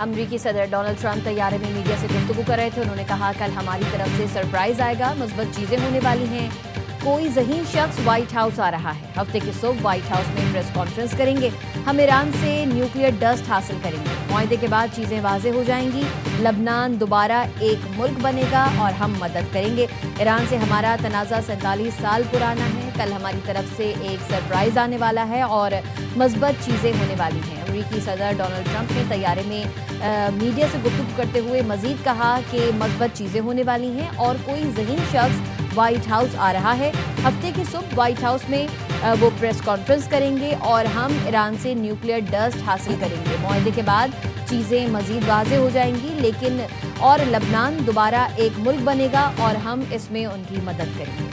امریکی صدر Donald Trump طیارے میں میڈیا سے گفتگو کر رہے تھے. انہوں نے کہا کل ہماری طرف سے سرپرائز آئے گا, مثبت چیزیں ہونے والی ہیں. کوئی ذہین شخص وائٹ ہاؤس آ رہا ہے. ہفتے کی صبح وائٹ ہاؤس میں پریس کانفرنس کریں گے. ہم ایران سے نیوکلیئر ڈسٹ حاصل کریں گے. معاہدے کے بعد چیزیں واضح ہو جائیں گی. لبنان دوبارہ ایک ملک بنے گا اور ہم مدد کریں گے. ایران سے ہمارا تنازع 47 سال پرانا ہے. کل ہماری طرف سے ایک سرپرائز آنے والا ہے اور مثبت چیزیں ہونے والی ہیں. امریکی صدر ڈونلڈ ٹرمپ نے طیارے میں میڈیا سے گفتگو کرتے ہوئے مزید کہا کہ مثبت چیزیں ہونے والی ہیں اور کوئی ذہین شخص وائٹ ہاؤس آ رہا ہے. ہفتے کی صبح وائٹ ہاؤس میں وہ پریس کانفرنس کریں گے اور ہم ایران سے نیوکلیئر ڈسٹ حاصل کریں گے. معاہدے کے بعد چیزیں مزید واضح ہو جائیں گی لیکن اور لبنان دوبارہ ایک ملک بنے گا اور ہم اس میں ان کی مدد کریں گے.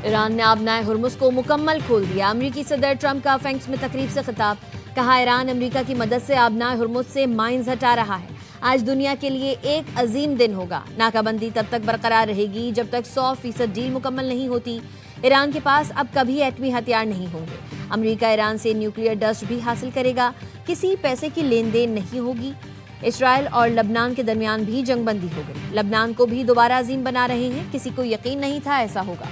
ایران نے آبنائے ہرمز کو مکمل کھول دیا. امریکی صدر ٹرمپ کا فینکس میں تقریب سے خطاب. کہا ایران امریکہ کی مدد سے آبنائے ہرمز سے مائنز ہٹا رہا ہے. آج دنیا کے لیے ایک عظیم دن ہوگا. ناکہ بندی تب تک برقرار رہے گی جب تک 100% ڈیل مکمل نہیں ہوتی. ایران کے پاس اب کبھی ایٹمی ہتھیار نہیں ہوں گے. امریکہ ایران سے نیوکلیئر ڈسٹ بھی حاصل کرے گا. کسی پیسے کی لین دین نہیں ہوگی. اسرائیل اور لبنان کے درمیان بھی جنگ بندی ہو گئی. لبنان کو بھی دوبارہ عظیم بنا رہے ہیں. کسی کو یقین نہیں تھا ایسا ہوگا.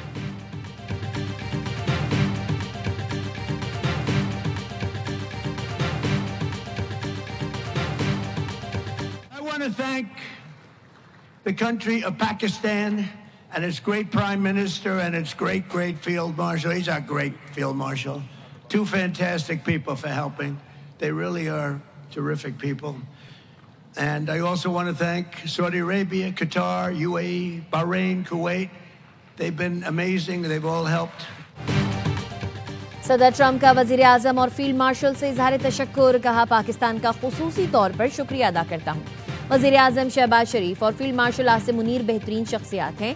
I want to thank the country of Pakistan and its great Prime Minister and its great Field Marshal. He's our great Field Marshal. Two fantastic people for helping. They really are terrific people. And I also want to thank Saudi Arabia, Qatar, UAE, Bahrain, Kuwait. They've been amazing. They've all helped. صدر Trump کا وزیر اعظم اور field marshal سے اظہار تشکر. کہا پاکستان کا خصوصی طور پر شکریہ ادا کرتا ہوں. وزیر اعظم شہباز شریف اور فیلڈ مارشل عاصم منیر بہترین شخصیات ہیں.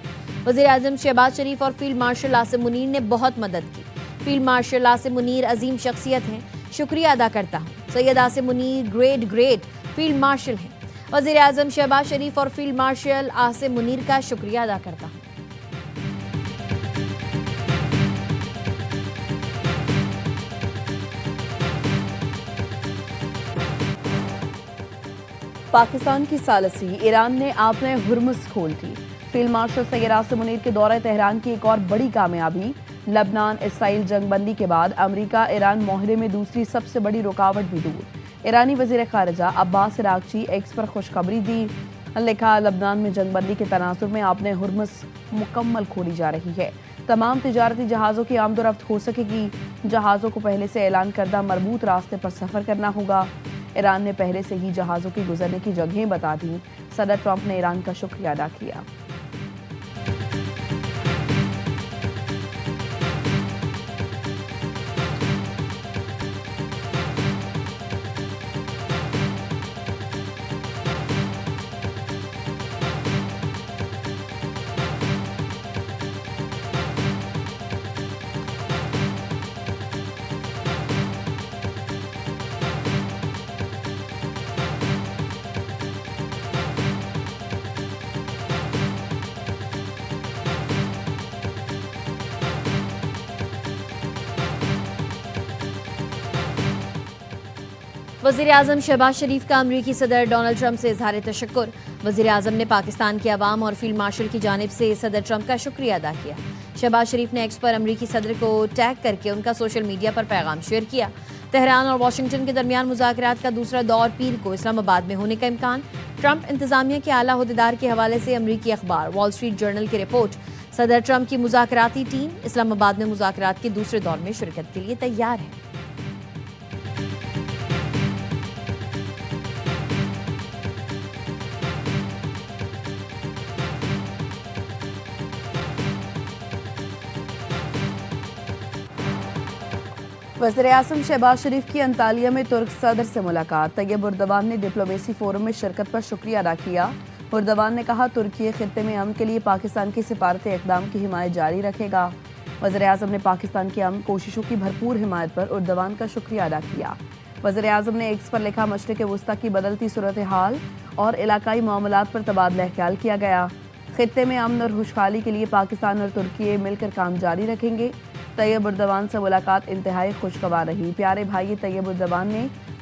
وزیر اعظم شہباز شریف اور فیلڈ مارشل عاصم منیر نے بہت مدد کی. فیلڈ مارشل عاصم منیر عظیم شخصیت ہیں. شکریہ ادا کرتا ہوں. Syed Asim Munir great field marshal ہیں. وزیر اعظم شہباز شریف اور فیلڈ مارشل عاصم منیر کا شکریہ ادا کرتا ہوں. پاکستان کی ثالثی. ایران نے آبنائے ہرمز کھول دی. فیلڈ مارشل سید عاصم منیر کے دورہ تہران کی ایک اور بڑی کامیابی. لبنان اسرائیل جنگ بندی کے بعد امریکہ ایران معاہدے میں دوسری سب سے بڑی رکاوٹ بھی دور. ایرانی وزیر خارجہ عباس عراقچی ایکس پر خوشخبری دی. لکھا لبنان میں جنگ بندی کے تناظر میں آبنائے ہرمز مکمل کھولی جا رہی ہے. تمام تجارتی جہازوں کی آمد و رفت ہو سکے گی. جہازوں کو پہلے سے اعلان کردہ مربوط راستے پر سفر کرنا ہوگا. ایران نے پہلے سے ہی جہازوں کی گزرنے کی جگہیں بتا دیں. صدر ٹرمپ نے ایران کا شکریہ ادا کیا. وزیر اعظم شہباز شریف کا امریکی صدر ڈونلڈ ٹرمپ سے اظہار تشکر. وزیر اعظم نے پاکستان کے عوام اور فیلڈ مارشل کی جانب سے صدر ٹرمپ کا شکریہ ادا کیا. شہباز شریف نے ایکس پر امریکی صدر کو ٹیگ کر کے ان کا سوشل میڈیا پر پیغام شیئر کیا. تہران اور واشنگٹن کے درمیان مذاکرات کا دوسرا دور پیر کو اسلام آباد میں ہونے کا امکان. ٹرمپ انتظامیہ کے اعلیٰ عہدیدار کے حوالے سے امریکی اخبار وال اسٹریٹ جرنل کی رپورٹ. صدر ٹرمپ کی مذاکراتی ٹیم اسلام آباد میں مذاکرات کے دوسرے دور میں شرکت کے لیے تیار ہے. وزیر اعظم شہباز شریف کی انطالیہ میں ترک صدر سے ملاقات. طیب اردوان نے ڈپلومیسی فورم میں شرکت پر شکریہ ادا کیا. اردوان نے کہا ترکی خطے میں امن کے لیے پاکستان کی سفارتی اقدام کی حمایت جاری رکھے گا. وزیر اعظم نے پاکستان کی امن کوششوں کی بھرپور حمایت پر اردوان کا شکریہ ادا کیا. وزیر اعظم نے ایکس پر لکھا مشرق وسطیٰ کی بدلتی صورتحال اور علاقائی معاملات پر تبادلہ خیال کیا گیا. خطے میں امن اور خوشحالی کے لیے پاکستان اور ترکی مل کر کام جاری رکھیں گے. طیب اردوان سے ملاقات انتہائی خوشگوار رہی. پیارے بھائی طیب اردوان نے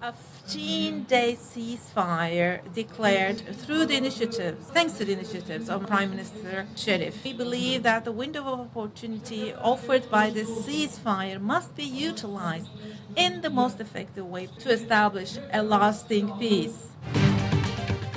A 15-day ceasefire declared through the initiatives, thanks to the initiatives of Prime Minister Sharif. We believe that the window of opportunity offered by this ceasefire must be utilized in the most effective way to establish a lasting peace.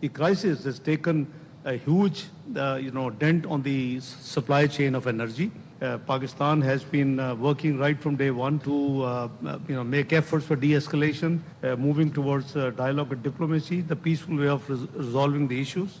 The crisis has taken a huge, dent on the supply chain of energy. Pakistan has been working right from day one to, make efforts for de-escalation, moving towards dialogue and diplomacy, the peaceful way of resolving the issues.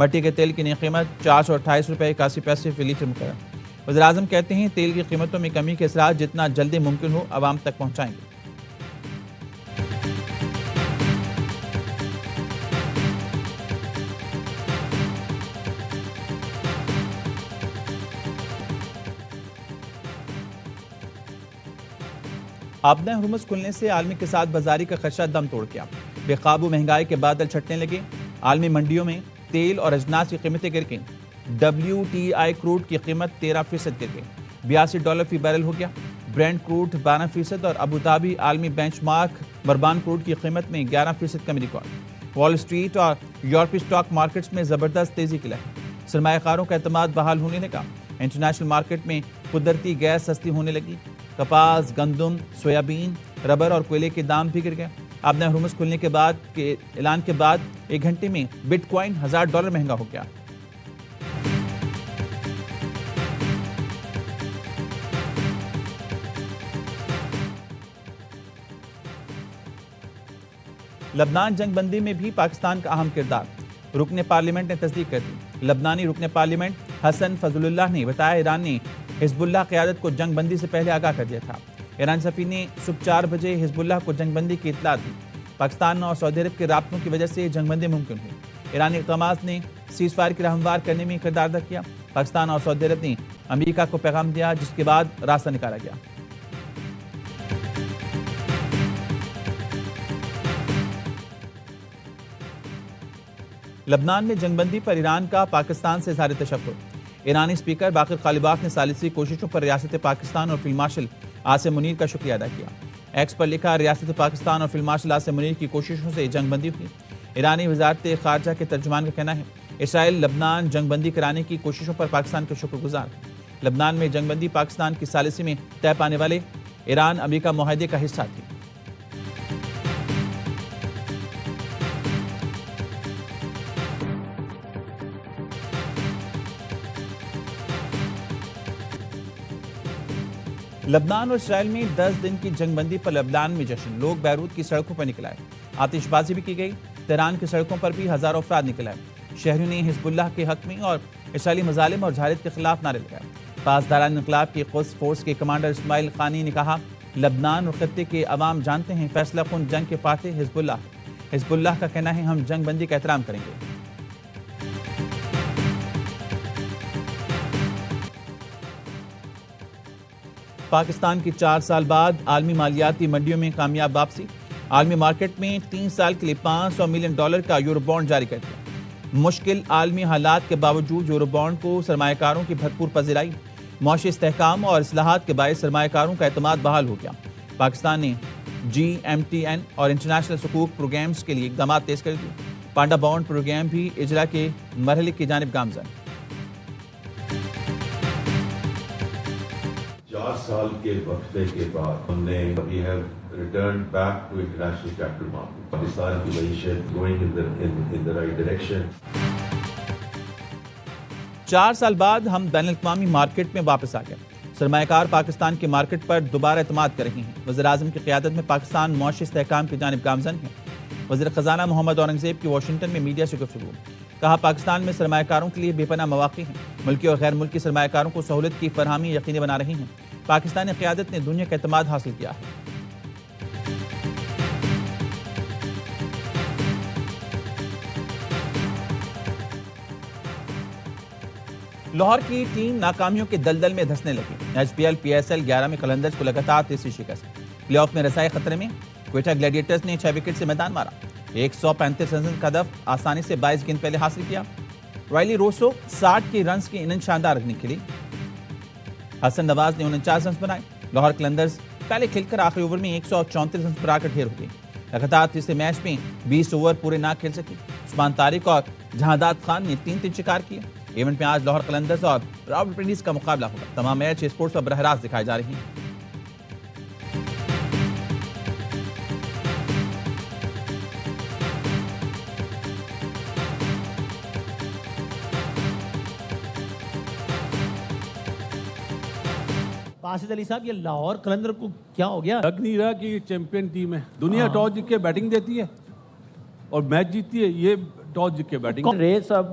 مٹی کے تیل کی نئی قیمت 428 روپے 81 پیسے فی letter مقرر۔ وزیراعظم کہتے ہیں تیل کی قیمتوں میں کمی کے اثرات جتنا جلدی ممکن ہو عوام تک پہنچائیں گے۔ آبدہ ہرمز کھلنے سے عالمی کساد بازاری کا خدشہ دم توڑ گیا۔ بے قابو مہنگائی کے بادل چھٹنے لگے۔ عالمی منڈیوں میں تیل اور اجناس کی قیمتیں گر گئیں۔ WTI کروڈ کی قیمت 13% گر گئی، $82 فی بیرل ہو گیا۔ برینٹ کروڈ 12% اور ابوظہبی عالمی بینچ مارک مربان کروڈ کی قیمت میں 11% کمی ریکارڈ۔ وال اسٹریٹ اور یورپی سٹاک مارکیٹس میں زبردست تیزی کی لہر۔ سرمایہ کاروں کا اعتماد بحال ہونے لگا۔ انٹرنیشنل مارکیٹ میں قدرتی گیس سستی ہونے لگی۔ کپاس، گندم، سویابین، ربر اور کوئلے کے دام بھی گر گئے۔ آبدہ ہرمز کھلنے کے بعد کے اعلان کے بعد ایک گھنٹے میں بٹ کوائن $1000 مہنگا ہو گیا۔ لبنان جنگ بندی میں بھی پاکستان کا اہم کردار، رکن پارلیمنٹ نے تصدیق کر دی۔ لبنانی رکن پارلیمنٹ حسن فضل اللہ نے بتایا ایران نے حزب اللہ قیادت کو جنگ بندی سے پہلے آگاہ کر دیا تھا۔ ایران سفیر نے صبح 4 بجے حزب اللہ کو جنگ بندی کی اطلاع دی۔ پاکستان اور سعودی عرب کے رابطوں کی وجہ سے جنگ بندی ممکن ہوئی۔ ایرانی اقدامات نے سیز فائر کی راہ ہموار کرنے میں کردار ادا کیا۔ پاکستان اور سعودی عرب نے امریکہ کو پیغام دیا، جس کے بعد راستہ نکالا گیا۔ لبنان میں جنگ بندی پر ایران کا پاکستان سے اظہار تشکر۔ ایرانی اسپیکر باقر قالباف نے ثالثی کوششوں پر ریاست پاکستان اور فیلڈ مارشل عاصم منیر کا شکریہ ادا کیا۔ ایکس پر لکھا، ریاست پاکستان اور فیلڈ مارشل عاصم منیر کی کوششوں سے جنگ بندی ہوئی۔ ایرانی وزارت خارجہ کے ترجمان کا کہنا ہے اسرائیل لبنان جنگ بندی کرانے کی کوششوں پر پاکستان کا شکر گزار ہے۔ لبنان میں جنگ بندی پاکستان کی ثالثی میں طے پانے والے ایران امریکہ معاہدے کا حصہ تھی۔ لبنان اور اسرائیل میں 10 دن کی جنگ بندی پر لبنان میں جشن، لوگ بیروت کی سڑکوں پر نکل آئے۔ آتش بازی بھی کی گئی۔ تہران کی سڑکوں پر بھی ہزاروں افراد نکل آئے۔ شہریوں نے حزب اللہ کے حق میں اور اسرائیلی مظالم اور جہالت کے خلاف نعرے لگائے۔ پاسداران انقلاب کی قدس فورس کے کمانڈر اسماعیل قانی نے کہا، لبنان اور خطے کے عوام جانتے ہیں فیصلہ کن جنگ کے فاتح حزب اللہ ہے۔ حزب اللہ کا کہنا ہے ہم جنگ بندی کا احترام کریں گے۔ پاکستان کی 4 سال بعد عالمی مالیاتی منڈیوں میں کامیاب واپسی۔ عالمی مارکیٹ میں 3 سال کے لیے $500 ملین کا یورو بانڈ جاری کر دیا۔ مشکل عالمی حالات کے باوجود یورو بانڈ کو سرمایہ کاروں کی بھرپور پذیرائی، معاشی استحکام اور اصلاحات کے باعث سرمایہ کاروں کا اعتماد بحال ہو گیا۔ پاکستان نے GMTN اور انٹرنیشنل حقوق پروگرامز کے لیے اقدامات تیز کر دیے۔ پانڈا بانڈ پروگرام بھی اجرا کے مرحلے کی جانب گامزن۔ 4 سال کے وقفے کے بعد ہم نے we have returned back to international capital market. Pakistan کی معیشت going in the right direction. 4 سال بعد ہم بین الاقوامی مارکیٹ میں واپس آ گئے۔ سرمایہ کار پاکستان کے مارکیٹ پر دوبارہ اعتماد کر رہے ہیں۔ وزیر اعظم کی قیادت میں پاکستان معاشی استحکام کی جانب گامزن ہے۔ وزیر خزانہ محمد اورنگزیب کی واشنگٹن میں میڈیا سے گفتگو، کہا پاکستان میں سرمایہ کاروں کے لیے بے پناہ مواقع ہیں۔ ملکی اور غیر ملکی سرمایہ کاروں کو سہولت کی فراہمی یقینی بنا رہی ہیں۔ پاکستانی قیادت نے دنیا کا اعتماد حاصل کیا ہے۔ لاہور کی ٹیم ناکامیوں کے دلدل میں دھسنے لگی۔ HPL PSL 11 میں قلندرز کو لگاتار تیسری شکست۔ پلے آف میں رسائی خطرے میں، کوئٹہ گلیڈیٹرز نے 6 وکٹ سے میدان مارا۔ 135 رنز کا ہدف آسانی سے 22 گیند پہلے حاصل کیا۔ رائلی روسو 60 کی رنز کی اننگ شاندار رکھنے کھیلی۔ حسن نواز نے 49 رنز بنائے۔ لاہور قلندرز پہلے کھیل کر آخری اوور میں 134 رنز پر آ کر ڈھیر ہو گئی۔ لگاتار تیسرے میچ میں 20 اوور پورے نہ کھیل سکی۔ عثمان طارق اور جہانداد خان نے 3 شکار کیے۔ ایونٹ میں آج لاہور قلندرز اور راولپنڈی کا مقابلہ ہوگا۔ تمام میچ اسپورٹس پر براہ راست دکھائے جا رہے ہیں۔ باسط علی صاحب، یہ لاہور قلندر کو کیا ہو گیا؟ لگ نہیں رہا کہ یہ چیمپئن ٹیم ہے۔ دنیا ٹاس جیت کے بیٹنگ دیتی ہے اور میچ جیتتی ہے، یہ ٹاس جیت کے بیٹنگ۔ ریس اب